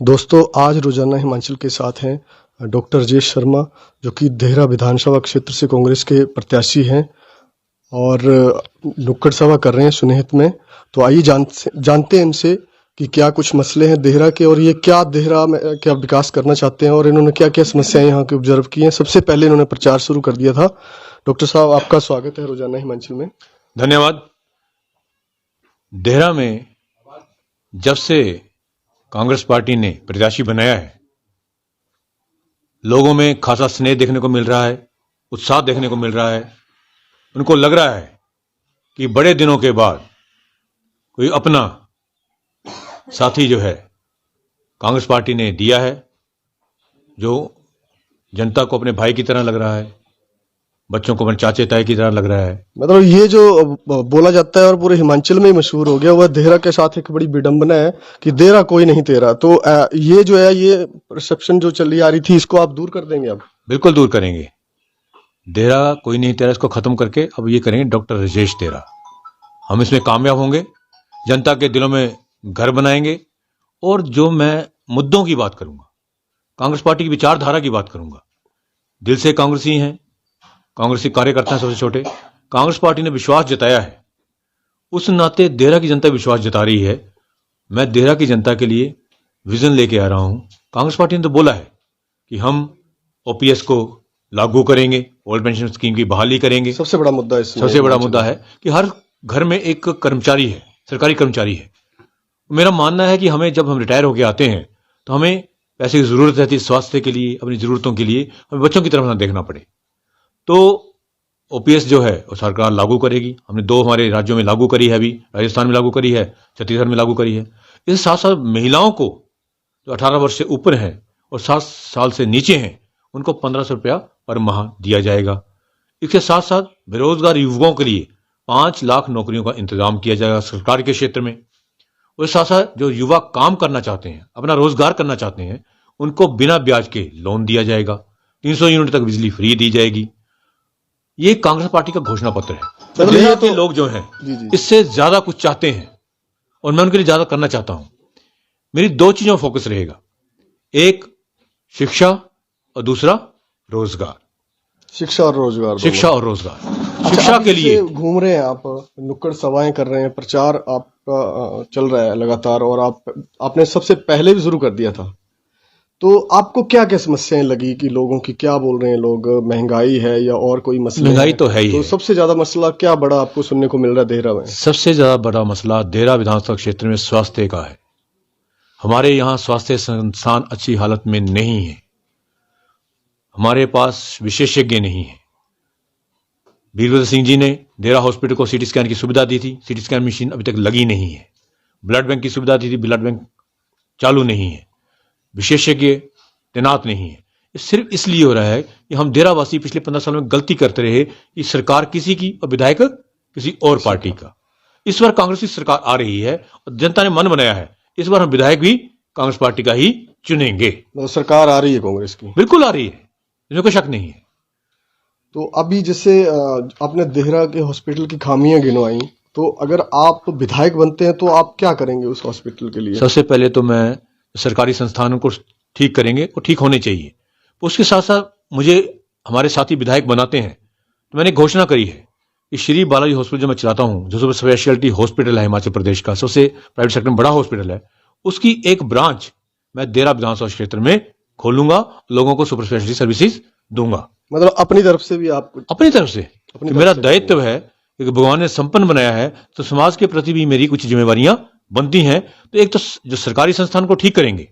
दोस्तों, आज रोजाना हिमाचल के साथ हैं डॉक्टर राजेश शर्मा, जो कि देहरा विधानसभा क्षेत्र से कांग्रेस के प्रत्याशी हैं और नुक्कड़ सभा कर रहे हैं सुनेहत में। तो आइए जानते हैं इनसे कि क्या कुछ मसले हैं देहरा के और ये क्या देहरा में क्या विकास करना चाहते हैं और इन्होंने क्या क्या समस्याएं यहाँ की ऑब्जर्व की हैं। सबसे पहले इन्होंने प्रचार शुरू कर दिया था। डॉक्टर साहब, आपका स्वागत है रोजाना हिमाचल में। धन्यवाद। देहरा में जब से कांग्रेस पार्टी ने प्रत्याशी बनाया है, लोगों में खासा स्नेह देखने को मिल रहा है, उत्साह देखने को मिल रहा है। उनको लग रहा है कि बड़े दिनों के बाद कोई अपना साथी जो है कांग्रेस पार्टी ने दिया है, जो जनता को अपने भाई की तरह लग रहा है, बच्चों को अपने चाचे ताए की तरह लग रहा है। मतलब ये जो बोला जाता है और पूरे हिमाचल में ही मशहूर हो गया, वह देहरा के साथ एक बड़ी विडंबना है कि देहरा कोई नहीं तेरा। तो ये जो है, ये परसेप्शन जो चली आ रही थी, इसको आप दूर कर देंगे अब? बिल्कुल दूर करेंगे। देहरा कोई नहीं तेरा, इसको खत्म करके अब ये करेंगे डॉक्टर राजेश तेरा। हम इसमें कामयाब होंगे, जनता के दिलों में घर बनाएंगे। और जो मैं मुद्दों की बात करूंगा, कांग्रेस पार्टी की विचारधारा की बात करूंगा, दिल से कांग्रेसी हैं, कांग्रेसी कार्यकर्ता हैं सबसे छोटे। कांग्रेस पार्टी ने विश्वास जताया है, उस नाते देहरा की जनता विश्वास जता रही है। मैं देहरा की जनता के लिए विजन लेके आ रहा हूं। कांग्रेस पार्टी ने तो बोला है कि हम ओपीएस को लागू करेंगे, ओल्ड पेंशन स्कीम की बहाली करेंगे। सबसे बड़ा मुद्दा इसमें सबसे बड़ा मुद्दा है कि हर घर में एक कर्मचारी है, सरकारी कर्मचारी है। मेरा मानना है कि हमें, जब हम रिटायर होकर आते हैं तो हमें पैसे की जरूरत रहती है स्वास्थ्य के लिए, अपनी जरूरतों के लिए। हमें बच्चों की तरफ ना देखना पड़े। तो ओपीएस जो है वो सरकार लागू करेगी। हमने 2 हमारे राज्यों में लागू करी है, अभी राजस्थान में लागू करी है, छत्तीसगढ़ में लागू करी है। इसके साथ साथ महिलाओं को जो 18 वर्ष से ऊपर हैं और 7 साल से नीचे हैं, उनको 1500 रुपया पर माह दिया जाएगा। इसके साथ साथ बेरोजगार युवकों के लिए 5 लाख नौकरियों का इंतजाम किया जाएगा सरकार के क्षेत्र में। और साथ साथ जो युवा काम करना चाहते हैं, अपना रोजगार करना चाहते हैं, उनको बिना ब्याज के लोन दिया जाएगा। 300 यूनिट तक बिजली फ्री दी जाएगी। ये कांग्रेस पार्टी का घोषणा पत्र है। मतलब देहरा ये के तो लोग जो हैं जी। इससे ज्यादा कुछ चाहते हैं और मैं उनके लिए ज्यादा करना चाहता हूं। मेरी 2 चीजों में फोकस रहेगा, एक शिक्षा और दूसरा रोजगार। शिक्षा और रोजगार। शिक्षा और रोजगार। अच्छा, शिक्षा के जैसे लिए घूम रहे हैं आप, नुक्कड़ सभाएं कर रहे हैं, प्रचार आपका चल रहा है लगातार और आपने सबसे पहले भी शुरू कर दिया था। तो आपको क्या क्या समस्याएं लगी कि लोगों की क्या बोल रहे हैं लोग? महंगाई है या और कोई मसले? महंगाई तो है ही तो है। सबसे ज्यादा मसला क्या बड़ा आपको सुनने को मिल रहा है देहरा में? सबसे ज्यादा बड़ा मसला देहरा विधानसभा क्षेत्र में स्वास्थ्य का है। हमारे यहाँ स्वास्थ्य संस्थान अच्छी हालत में नहीं है। हमारे पास विशेषज्ञ नहीं है। वीरभद्र सिंह जी ने देहरा हॉस्पिटल को सीटी स्कैन की सुविधा दी थी, सीटी स्कैन मशीन अभी तक लगी नहीं है। ब्लड बैंक की सुविधा दी थी, ब्लड बैंक चालू नहीं है। विशेषज्ञ तैनात नहीं है। ये सिर्फ इसलिए हो रहा है कि हम देहरावासी पिछले 15 साल में गलती करते रहे कि सरकार किसी की और विधायक किसी और पार्टी का। इस बार कांग्रेस की सरकार आ रही है और जनता ने मन बनाया है, इस बार हम विधायक भी कांग्रेस पार्टी का ही चुनेंगे। तो सरकार आ रही है कांग्रेस की? बिल्कुल आ रही है, इसमें कोई शक नहीं है। तो अभी जैसे आपने देहरा के हॉस्पिटल की खामियां गिनवाई, तो अगर आप विधायक बनते हैं तो आप क्या करेंगे उस हॉस्पिटल के लिए? सबसे पहले तो मैं सरकारी संस्थानों को ठीक करेंगे और ठीक होने चाहिए। उसके साथ साथ मुझे हमारे साथी विधायक बनाते हैं तो मैंने घोषणा करी है कि श्री बालाजी हॉस्पिटल जो मैं चलाता हूं, जो सुपर स्पेशलिटी हॉस्पिटल है हिमाचल प्रदेश का, सबसे प्राइवेट सेक्टर में बड़ा हॉस्पिटल है, उसकी एक ब्रांच मैं देहरा विधानसभा क्षेत्र में खोलूंगा, लोगों को सुपर स्पेशलिटी सर्विसेज दूंगा। मतलब अपनी तरफ से भी आप? अपनी तरफ से। मेरा दायित्व है कि भगवान ने संपन्न बनाया है तो समाज के प्रति भी मेरी कुछ जिम्मेवारियां बनती हैं। तो एक तो जो सरकारी संस्थान को ठीक करेंगे,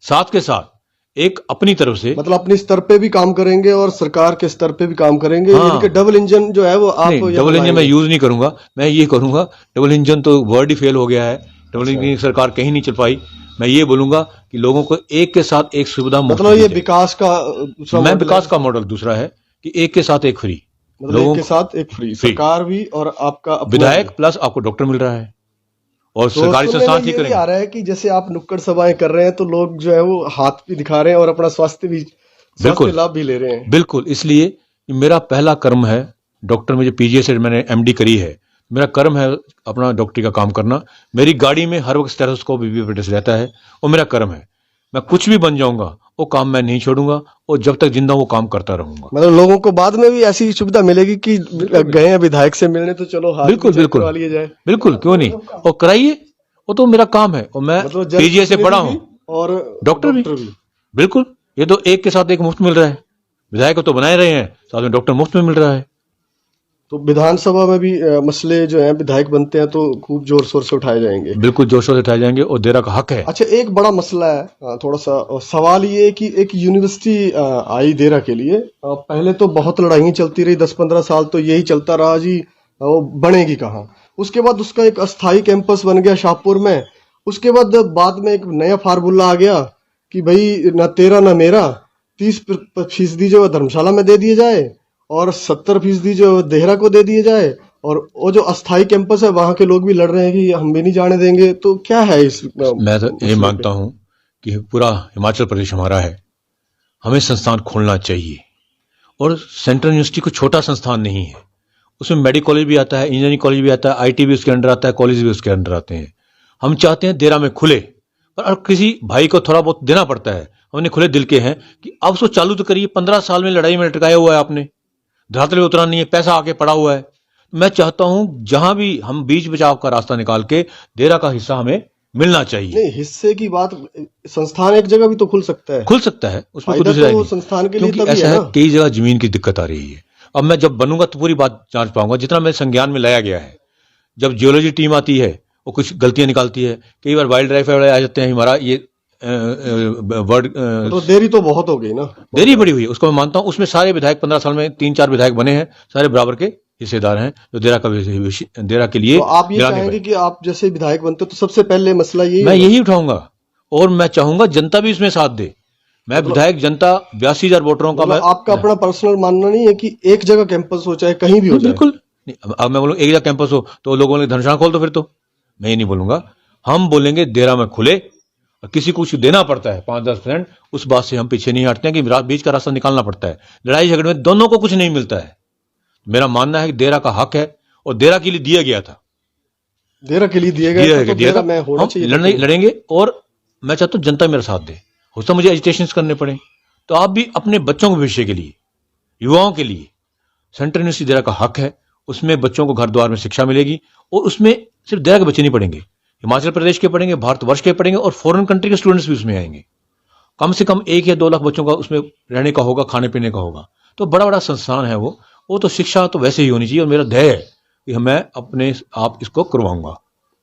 साथ के साथ एक अपनी तरफ से, मतलब अपने स्तर पे भी काम करेंगे और सरकार के स्तर पे भी काम करेंगे। हाँ। यानी कि डबल इंजन जो है वो आप? डबल इंजन मैं यूज नहीं करूंगा। मैं ये करूंगा, डबल इंजन तो वर्ड ही फेल हो गया है। डबल इंजन की सरकार कहीं नहीं चल पाई। मैं ये बोलूंगा कि लोगों को एक के साथ एक सुविधा, मतलब ये विकास का मैं विकास का मॉडल दूसरा है कि एक के साथ एक फ्री, मतलब एक के साथ एक फ्री, सरकार भी और आपका विधायक प्लस आपको डॉक्टर मिल रहा है और तो सरकारी संस्थान ठीक करेंगे। आ रहा है कि जैसे आप नुक्कड़ सभाएं कर रहे हैं तो लोग जो है वो हाथ भी दिखा रहे हैं और अपना स्वास्थ्य लाभ भी ले रहे हैं। बिल्कुल, इसलिए मेरा पहला कर्म है डॉक्टर, मुझे पीजीआई से मैंने एमडी करी है, मेरा कर्म है अपना डॉक्टरी का काम करना। मेरी गाड़ी में हर वक्त स्टेथोस्कोप, बीपी रहता है और मेरा कर्म है मैं कुछ भी बन जाऊंगा, वो काम मैं नहीं छोड़ूंगा और जब तक जिंदा हूं वो काम करता रहूंगा। मतलब लोगों को बाद में भी ऐसी सुविधा मिलेगी कि गए हैं विधायक से मिलने तो चलो हाथ बिल्कुल भी चेक बिल्कुल करवा लिया जाए। बिल्कुल, क्यों नहीं, और कराइए, वो तो मेरा काम है और मैं मतलब पीजीआई से पढ़ा हूं, और डॉक्टर भी। बिल्कुल, ये तो एक के साथ एक मुफ्त मिल रहा है, विधायक को तो बनाए रहे हैं, साथ में डॉक्टर मुफ्त में मिल रहा है। तो विधानसभा में भी मसले जो हैं विधायक बनते हैं तो खूब जोर शोर से उठाए जाएंगे। बिल्कुल जोर शोर से उठाए जाएंगे और देरा का हक है। अच्छा, एक बड़ा मसला है, थोड़ा सा सवाल ये है कि एक यूनिवर्सिटी आई देरा के लिए, पहले तो बहुत लड़ाई चलती रही, 10-15 साल तो यही चलता रहा जी, वो बनेगी कहाँ। उसके बाद उसका एक अस्थाई कैंपस बन गया शाहपुर में। उसके बाद में एक नया फार्मूला आ गया कि भाई न तेरा न मेरा, 30% जो है धर्मशाला में दे दिए जाए और 70% जो देहरा को दे दिए जाए, और वो जो अस्थाई कैंपस है वहां के लोग भी लड़ रहे हैं कि हम भी नहीं जाने देंगे। तो क्या है इस मैं तो ये मानता हूं कि पूरा हिमाचल प्रदेश हमारा है, हमें संस्थान खोलना चाहिए। और सेंट्रल यूनिवर्सिटी को छोटा संस्थान नहीं है, उसमें मेडिकल कॉलेज भी आता है, इंजीनियरिंग कॉलेज भी आता है, आईटी भी उसके अंडर आता है, कॉलेज भी उसके अंडर आते हैं। हम चाहते हैं देरा में खुले, पर किसी भाई को थोड़ा बहुत देना पड़ता है। हमने खुले दिल के हैं कि अब उसको चालू तो करिए। 15 साल में लड़ाई में लटकाया हुआ है आपने, धरातल पे उतरा नहीं है, पैसा आके पड़ा हुआ है। मैं चाहता हूं जहां भी हम बीच बचाव का रास्ता निकाल के देरा का हिस्सा हमें मिलना चाहिए। नहीं, हिस्से की बात, संस्थान एक जगह भी तो खुल सकता है, खुल सकता है, उसमें कोई फायदा दूसरी राय तो नहीं, संस्थान के लिए क्योंकि तभी ऐसा है है ना। कई जगह जमीन की दिक्कत आ रही है। अब मैं जब बनूंगा तो पूरी बात जांच पाऊंगा, जितना मेरे संज्ञान में लाया गया है। जब जियोलॉजी टीम आती है वो कुछ गलतियां निकालती है, कई बार वाइल्ड लाइफ वाले आ जाते हैं, हमारा ये वर्ड तो देरी तो बहुत हो गई ना, देरी बड़ी हुई है, उसको मैं मानता हूं। उसमें सारे विधायक 15 साल में 3-4 विधायक बने हैं, सारे बराबर के हिस्सेदार हैं जो देरा का देरा के लिए। तो आप ये चाहेंगे कि आप जैसे विधायक बनते हो तो सबसे पहले मसला यही मैं यही उठाऊंगा और मैं चाहूंगा जनता भी इसमें साथ दे। मैं विधायक जनता 82,000 वोटरों का, मैं आपका अपना पर्सनल मानना नहीं है कि एक जगह कैंपस हो चाहे कहीं भी हो जाए। बिल्कुल नहीं। अब मैं बोलूँ एक जगह कैंपस हो तो लोगों ने धर्मशाला खोल दो, फिर तो मैं ये नहीं बोलूंगा। हम बोलेंगे देरा में खुले, और किसी को कुछ देना पड़ता है 5-10%, उस बात से हम पीछे नहीं हटते हैं कि बीच का रास्ता निकालना पड़ता है। लड़ाई झगड़े में दोनों को कुछ नहीं मिलता है। मेरा मानना है कि देरा का हक है और देरा के लिए दिया गया था, देरा के लिए दिया गया था, तो देरा में होना चाहिए। लड़ेंगे और मैं चाहता हूं जनता मेरा साथ दे। हो सकता मुझे एजिटेशन करने पड़े, तो आप भी अपने बच्चों के भविष्य के लिए, युवाओं के लिए सेंट्रल यूनिवर्सिटी देरा का हक है। उसमें बच्चों को घर द्वार में शिक्षा मिलेगी और उसमें सिर्फ देरा के बच्चे नहीं पढ़ेंगे, हिमाचल प्रदेश के पढ़ेंगे, भारतवर्ष के पढ़ेंगे और फॉरेन कंट्री के स्टूडेंट्स भी उसमें आएंगे। कम से कम 1 या 2 लाख बच्चों का उसमें रहने का होगा, खाने पीने का होगा। तो बड़ा बड़ा संस्थान है वो तो शिक्षा तो वैसे ही होनी चाहिए। और मेरा ध्येय है कि मैं अपने आप इसको करवाऊंगा।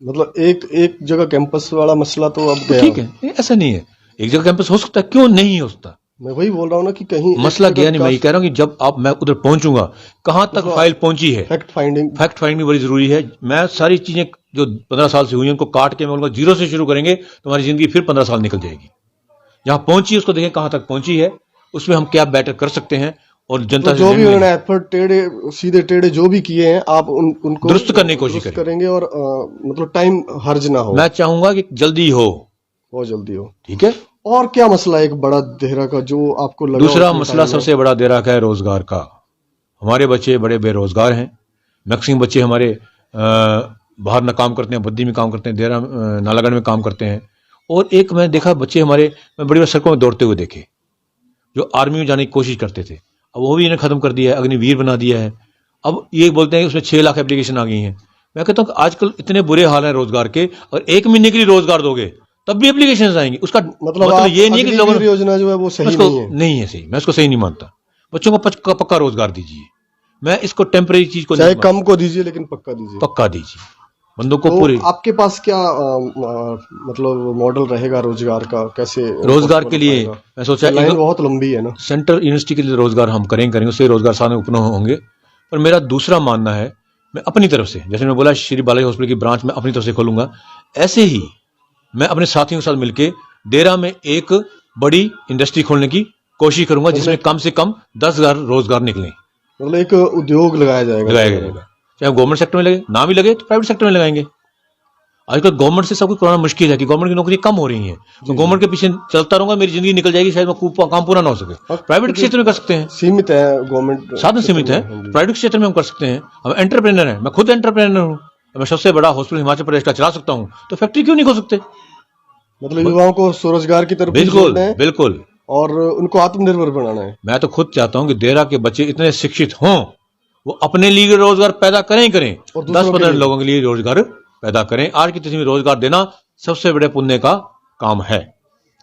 मतलब एक जगह कैंपस वाला मसला तो अब तो ठीक है, ऐसा नहीं है, एक जगह कैंपस हो सकता है, क्यों नहीं हो सकता। मैं वही बोल रहा हूँ ना कि कहीं मसला गया नहीं। मैं ये कह रहा हूँ कि जब आप मैं उधर पहुंचूंगा, कहां तक फाइल पहुंची है, फैक्ट फाइंडिंग बड़ी जरूरी है। मैं सारी चीजें जो 15 साल से हुई उनको काट के मैं बोलूंगा जीरो से शुरू करेंगे तो हमारी जिंदगी फिर 15 साल निकल जाएगी। जहां पहुंची उसको देखें कहां तक पहुंची है, उसमें हम क्या बेटर कर सकते हैं। और जनता तो जो भी उन्होंने एफर्ट टेढ़े सीधे टेढ़े जो भी किए हैं आप उनको दुरुस्त करने की कोशिश करेंगे और मतलब टाइम हर्ज ना हो। मैं चाहूंगा कि जल्दी हो, बहुत जल्दी हो। ठीक है। और क्या मसला है एक बड़ा देहरा का जो आपको लगा? दूसरा मसला सबसे बड़ा देहरा का है रोजगार का। हमारे बच्चे बड़े बेरोजगार हैं। मैक्सिमम बच्चे हमारे बाहर न काम करते हैं, बद्दी में काम करते हैं, देहरा नालागढ़ में काम करते हैं। और एक मैं देखा बच्चे हमारे, मैं बड़ी बड़ी सड़कों में दौड़ते हुए देखे, जो आर्मी में जाने की कोशिश करते थे। अब वो भी इन्हें खत्म कर दिया है, अग्निवीर बना दिया है। अब ये बोलते हैं कि उसमें 6 लाख एप्लीकेशन आ गई हैं। मैं कहता हूं कि आजकल इतने बुरे हाल हैं रोजगार के, और 1 महीने के लिए रोजगार दोगे तब भी एप्लीकेशन आएंगी। उसका मतलब ये नहीं कि लोगों योजना जो है वो सही नहीं है सही। मैं उसको सही नहीं मानता। बच्चों को पक्का रोजगार दीजिए। मैं इसको टेम्परेरी चीज को चाहे कम को दीजिए लेकिन पक्का दीजिए बंदों को तो पूरी। आपके पास क्या मतलब मॉडल रहेगा रोजगार का? कैसे रोजगार के लिए मैं सोचा, लाइन बहुत लंबी है ना। सेंट्रल यूनिवर्सिटी के लिए रोजगार हम करेंगे, उससे रोजगार सामने उपन होंगे। पर मेरा दूसरा मानना है, मैं अपनी तरफ से, जैसे मैं बोला श्री बालाजी हॉस्पिटल की ब्रांच में अपनी तरफ से खोलूंगा, ऐसे ही मैं अपने साथियों के साथ मिलकर डेरा में एक बड़ी इंडस्ट्री खोलने की कोशिश करूंगा, जिसमें कम से कम 10,000 रोजगार निकले। मतलब एक उद्योग लगाया जाएगा। चाहे गवर्नमेंट सेक्टर में लगे, ना भी लगे तो प्राइवेट सेक्टर में लगाएंगे। आजकल गवर्नमेंट से सब कुछ कराना मुश्किल है कि गवर्नमेंट की नौकरी कम हो रही है, तो गवर्नमेंट के पीछे चलता रहूंगा, मेरी जिंदगी निकल जाएगी, शायद मैं काम पूरा ना हो सके। प्राइवेट क्षेत्र में कर सकते हैं, सीमित है गवर्नमेंट साधन सीमित है। प्राइवेट क्षेत्र में हम कर सकते हैं। हम एंटरप्रेन्योर हैं, मैं खुद एंटरप्रेन्योर हूं। मैं सबसे बड़ा हॉस्पिटल हिमाचल प्रदेश का चला सकता हूं, तो फैक्ट्री क्यों नहीं खोल सकते? मतलब युवाओं को स्वरोजगार की तरफ भी बिल्कुल जोड़ना है बिल्कुल। और उनको आत्मनिर्भर बनाना है। मैं तो खुद चाहता हूं कि देहरा के बच्चे इतने शिक्षित हों, वो अपने लिए रोजगार पैदा करें ही करें, और दूसरों के 10-15 लिए। लोगों के लिए रोजगार पैदा करें। आज की तिथि में रोजगार देना सबसे बड़े पुण्य का काम है।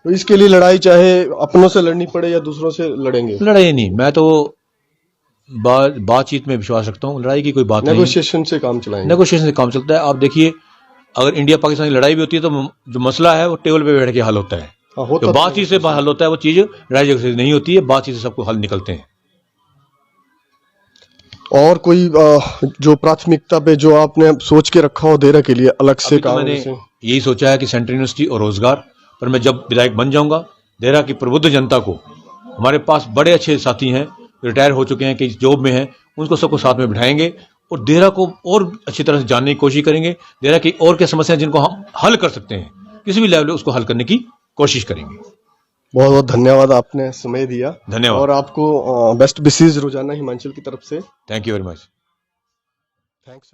तो इसके लिए लड़ाई चाहे अपनों से लड़नी पड़े या दूसरों से लड़ेंगे, लड़ाई नहीं, मैं तो बातचीत में विश्वास रखता हूं, लड़ाई की कोई बात नहीं। नेगोशिएशन से काम चलाएंगे। नेगोशिएशन से काम चलता है। आप देखिए, अगर इंडिया पाकिस्तान की लड़ाई भी होती है तो जो मसला है वो टेबल पे बैठ के हल होता है। हाँ, होता जो तो बातचीत से हल होता है वो चीज लड़ाई झगड़े से नहीं होती है, बातचीत से सबको हल निकलते हैं। और कोई जो प्राथमिकता पे जो आपने सोच के रखा हो देहरा के लिए अलग से अभी तो काम मैंने जैसे? यही सोचा है कि सेंट्रल यूनिवर्सिटी और रोजगार पर मैं जब विधायक बन जाऊंगा, देहरा की प्रबुद्ध जनता को, हमारे पास बड़े अच्छे साथी हैं, रिटायर हो चुके हैं, कई जॉब में हैं, उनको सबको साथ में बिठाएंगे और देहरा को और अच्छी तरह से जानने की कोशिश करेंगे। देहरा की और क्या समस्याएं जिनको हम हल कर सकते हैं, किसी भी लेवल उसको हल करने की कोशिश करेंगे। बहुत बहुत धन्यवाद, आपने समय दिया। धन्यवाद। और आपको बेस्ट विशेस रोजाना हिमाचल की तरफ से। Thank you very much. Thanks.